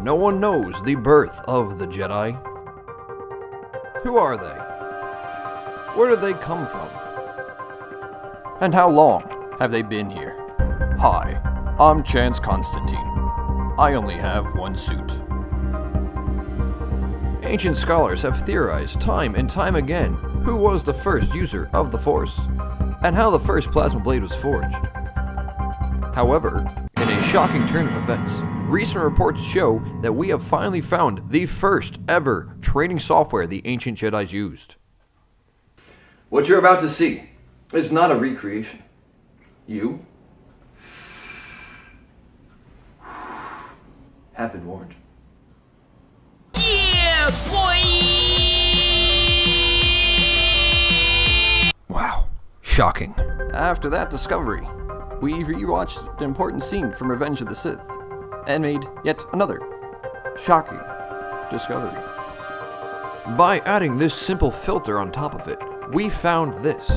no one knows the birth of the Jedi. Who are they? Where do they come from? And how long have they been here? Hi, I'm Chance Constantine. I only have one suit. Ancient scholars have theorized time and time again who was the first user of the Force, and how the first plasma blade was forged. However, in a shocking turn of events, recent reports show that we have finally found the first ever training software the ancient Jedi used. What you're about to see is not a recreation. You have been warned. Yeah, boy! Wow, shocking. After that discovery, we rewatched an important scene from Revenge of the Sith and made yet another shocking discovery. By adding this simple filter on top of it, we found this.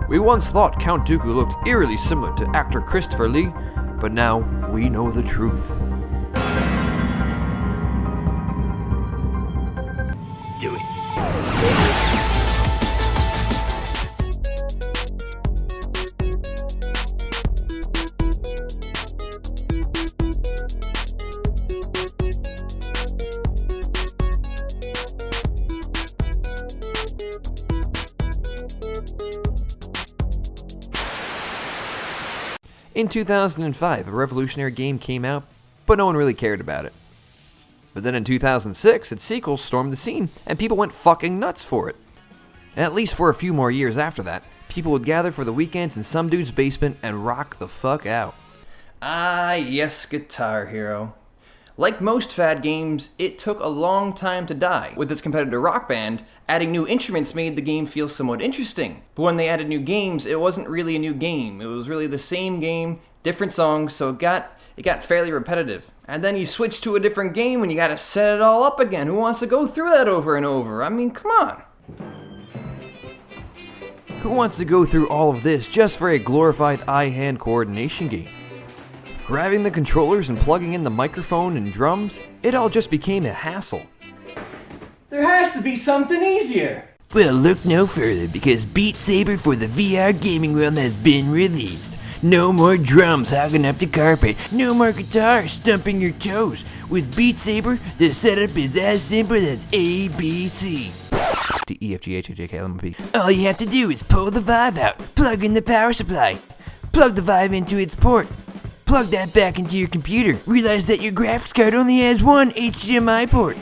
We once thought Count Dooku looked eerily similar to actor Christopher Lee, but now we know the truth. Do it. In 2005, a revolutionary game came out, but no one really cared about it. But then in 2006, its sequel stormed the scene, and people went fucking nuts for it. And at least for a few more years after that, people would gather for the weekends in some dude's basement and rock the fuck out. Ah, yes, Guitar Hero. Like most fad games, it took a long time to die. With its competitor Rock Band, adding new instruments made the game feel somewhat interesting. But when they added new games, it wasn't really a new game. It was really the same game, different songs, so it got fairly repetitive. And then you switch to a different game and you gotta set it all up again. Who wants to go through that over and over? I mean, come on. Who wants to go through all of this just for a glorified eye-hand coordination game? Grabbing the controllers and plugging in the microphone and drums, it all just became a hassle. There has to be something easier. Well, look no further, because Beat Saber for the VR gaming realm has been released. No more drums hogging up the carpet, no more guitar stumping your toes. With Beat Saber, the setup is as simple as ABC. D, E, F, G, H, I, J, K, L, M, P. All you have to do is pull the Vive out, plug in the power supply, plug the Vive into its port, plug that back into your computer, realize that your graphics card only has one HDMI port.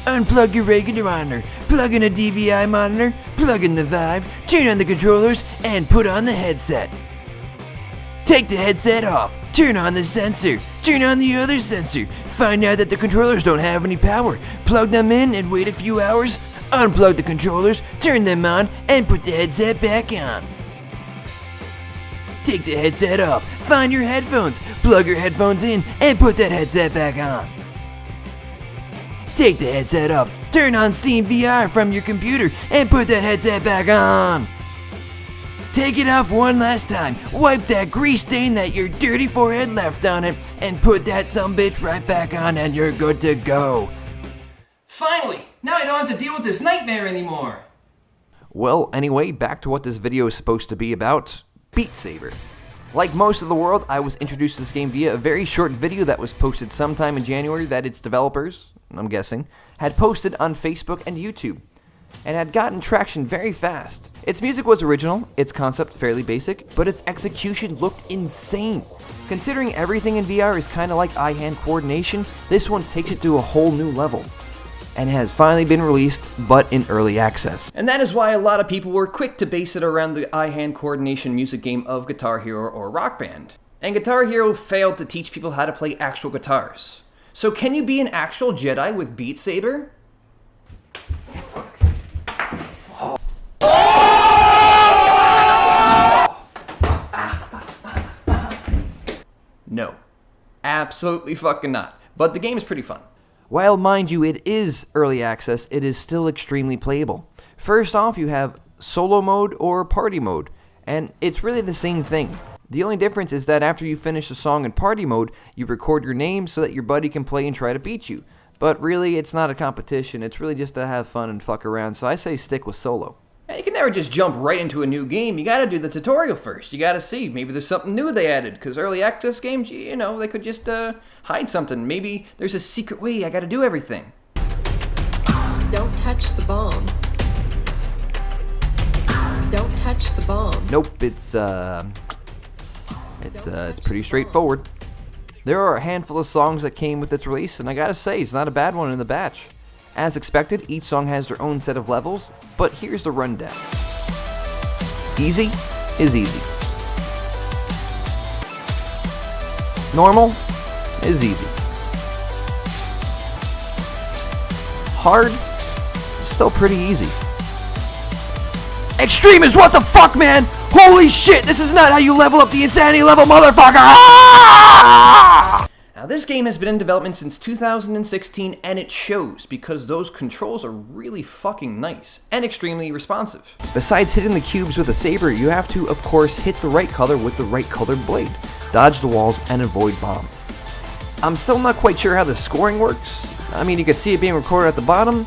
Unplug your regular monitor, plug in a DVI monitor, plug in the Vive, turn on the controllers, and put on the headset. Take the headset off, turn on the sensor, turn on the other sensor, find out that the controllers don't have any power, plug them in and wait a few hours, unplug the controllers, turn them on, and put the headset back on. Take the headset off, find your headphones, plug your headphones in, and put that headset back on. Take the headset off, turn on Steam VR from your computer, and put that headset back on. Take it off one last time, wipe that grease stain that your dirty forehead left on it, and put that sumbitch right back on, and you're good to go. Finally! Now I don't have to deal with this nightmare anymore! Well, anyway, back to what this video is supposed to be about. Beat Saber. Like most of the world, I was introduced to this game via a very short video that was posted sometime in January that its developers, I'm guessing, had posted on Facebook and YouTube, and had gotten traction very fast. Its music was original, its concept fairly basic, but its execution looked insane. Considering everything in VR is kind of like eye-hand coordination, this one takes it to a whole new level, and has finally been released, but in early access. And that is why a lot of people were quick to base it around the eye-hand coordination music game of Guitar Hero or Rock Band. And Guitar Hero failed to teach people how to play actual guitars. So can you be an actual Jedi with Beat Saber? No. Absolutely fucking not. But the game is pretty fun. While, mind you, it is early access, it is still extremely playable. First off, you have solo mode or party mode, and it's really the same thing. The only difference is that after you finish a song in party mode, you record your name so that your buddy can play and try to beat you. But really, it's not a competition. It's really just to have fun and fuck around, so I say stick with solo. And you can never just jump right into a new game. You gotta do the tutorial first. You gotta see. Maybe there's something new they added. Because early access games, you know, they could just hide something. Maybe there's a secret way I gotta do everything. Don't touch the bomb. Don't touch the bomb. Nope, it's pretty straightforward. There are a handful of songs that came with its release, and I gotta say, it's not a bad one in the batch. As expected, each song has their own set of levels, but here's the rundown. Easy is easy. Normal is easy. Hard is still pretty easy. Extreme is what the fuck, man? Holy shit, this is not how you level up the insanity level, motherfucker! Ah! Now, this game has been in development since 2016, and it shows because those controls are really fucking nice and extremely responsive. Besides hitting the cubes with a saber, you have to, of course, hit the right color with the right colored blade, dodge the walls, and avoid bombs. I'm still not quite sure how the scoring works. I mean, you can see it being recorded at the bottom.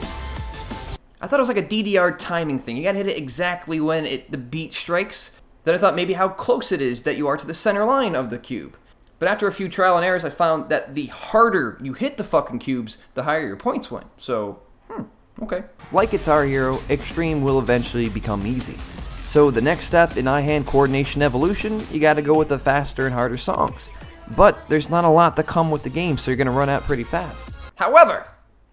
I thought it was like a DDR timing thing. You gotta hit it exactly when the beat strikes. Then I thought maybe how close it is that you are to the center line of the cube. But after a few trial and errors, I found that the harder you hit the fucking cubes, the higher your points went. So, okay. Like Guitar Hero, Extreme will eventually become easy. So the next step in eye-hand coordination evolution, you gotta go with the faster and harder songs. But there's not a lot that come with the game, so you're gonna run out pretty fast. However,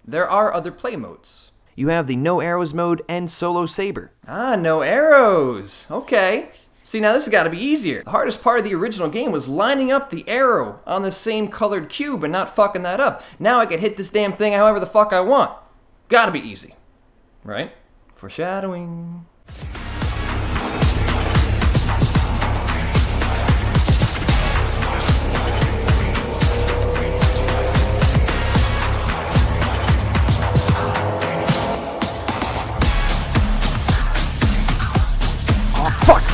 there are other play modes. You have the no arrows mode and solo saber. Ah, no arrows. Okay. See, now this has got to be easier. The hardest part of the original game was lining up the arrow on the same colored cube and not fucking that up. Now I could hit this damn thing however the fuck I want. Gotta be easy. Right? Foreshadowing.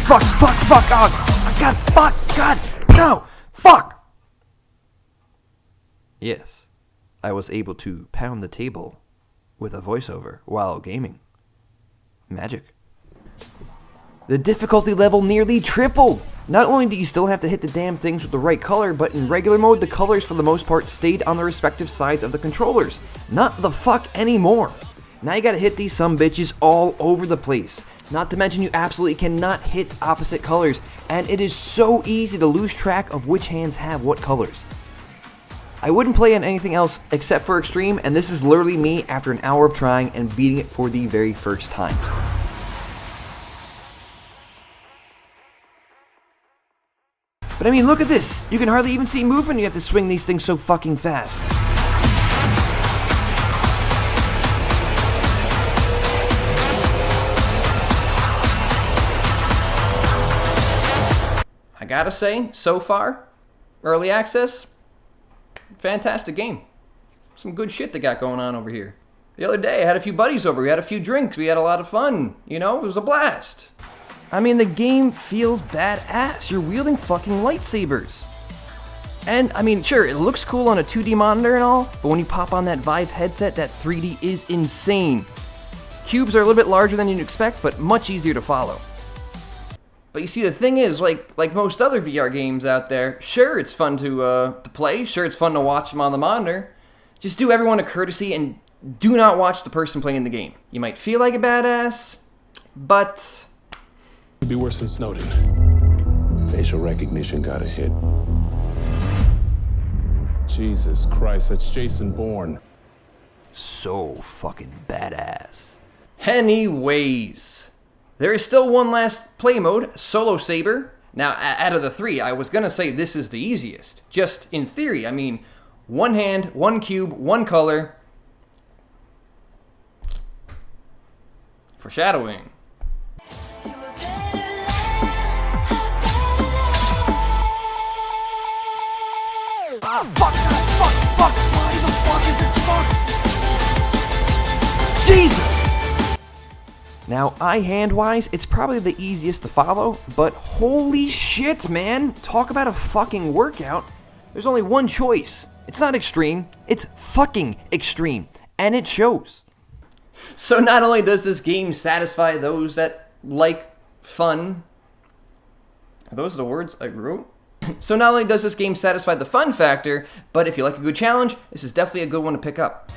Fuck, oh, God, fuck, God, no, fuck! Yes, I was able to pound the table with a voiceover while gaming. Magic. The difficulty level nearly tripled! Not only do you still have to hit the damn things with the right color, but in regular mode, the colors for the most part stayed on the respective sides of the controllers. Not the fuck anymore. Now you gotta hit these sumbitches all over the place. Not to mention you absolutely cannot hit opposite colors, and it is so easy to lose track of which hands have what colors. I wouldn't play on anything else except for Extreme, and this is literally me after an hour of trying and beating it for the very first time. But I mean, look at this! You can hardly even see movement, you have to swing these things so fucking fast. I gotta say, so far, early access, fantastic game. Some good shit they got going on over here. The other day, I had a few buddies over, we had a few drinks, we had a lot of fun, you know, it was a blast. I mean, the game feels badass. You're wielding fucking lightsabers. And, I mean, sure, it looks cool on a 2D monitor and all, but when you pop on that Vive headset, that 3D is insane. Cubes are a little bit larger than you'd expect, but much easier to follow. But you see, the thing is, like most other VR games out there, sure, it's fun to play, sure, it's fun to watch them on the monitor. Just do everyone a courtesy and do not watch the person playing the game. You might feel like a badass, but... Could be worse than Snowden. Facial recognition got a hit. Jesus Christ, that's Jason Bourne. So fucking badass. Anyways, there is still one last play mode, Solo Saber. Now, out of the three, I was gonna say this is the easiest. Just in theory, I mean, one hand, one cube, one color. Foreshadowing. Fuck, why the fuck is it fuck? Jesus! Now, eye-hand-wise, it's probably the easiest to follow, but holy shit, man! Talk about a fucking workout. There's only one choice. It's not extreme, it's fucking extreme, and it shows. So not only does this game satisfy those that like fun... Are those the words I wrote? So not only does this game satisfy the fun factor, but if you like a good challenge, this is definitely a good one to pick up.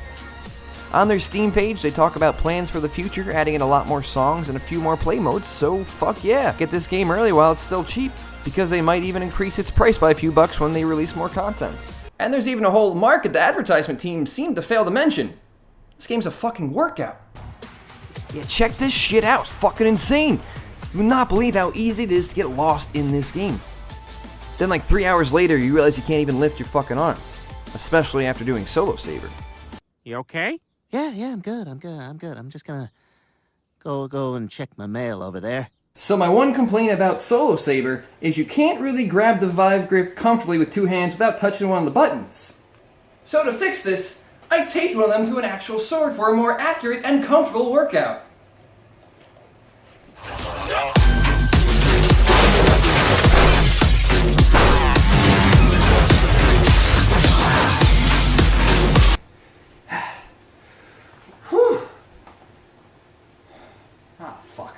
On their Steam page, they talk about plans for the future, adding in a lot more songs and a few more play modes, so fuck yeah. Get this game early while it's still cheap, because they might even increase its price by a few bucks when they release more content. And there's even a whole market the advertisement team seemed to fail to mention. This game's a fucking workout. Yeah, check this shit out. It's fucking insane. You would not believe how easy it is to get lost in this game. Then like 3 hours later, you realize you can't even lift your fucking arms. Especially after doing solo Saber. You okay? Yeah, I'm good. I'm just gonna go and check my mail over there. So my one complaint about solo Saber is you can't really grab the Vive grip comfortably with two hands without touching one of the buttons. So to fix this, I taped one of them to an actual sword for a more accurate and comfortable workout. Whew. Ah, fuck.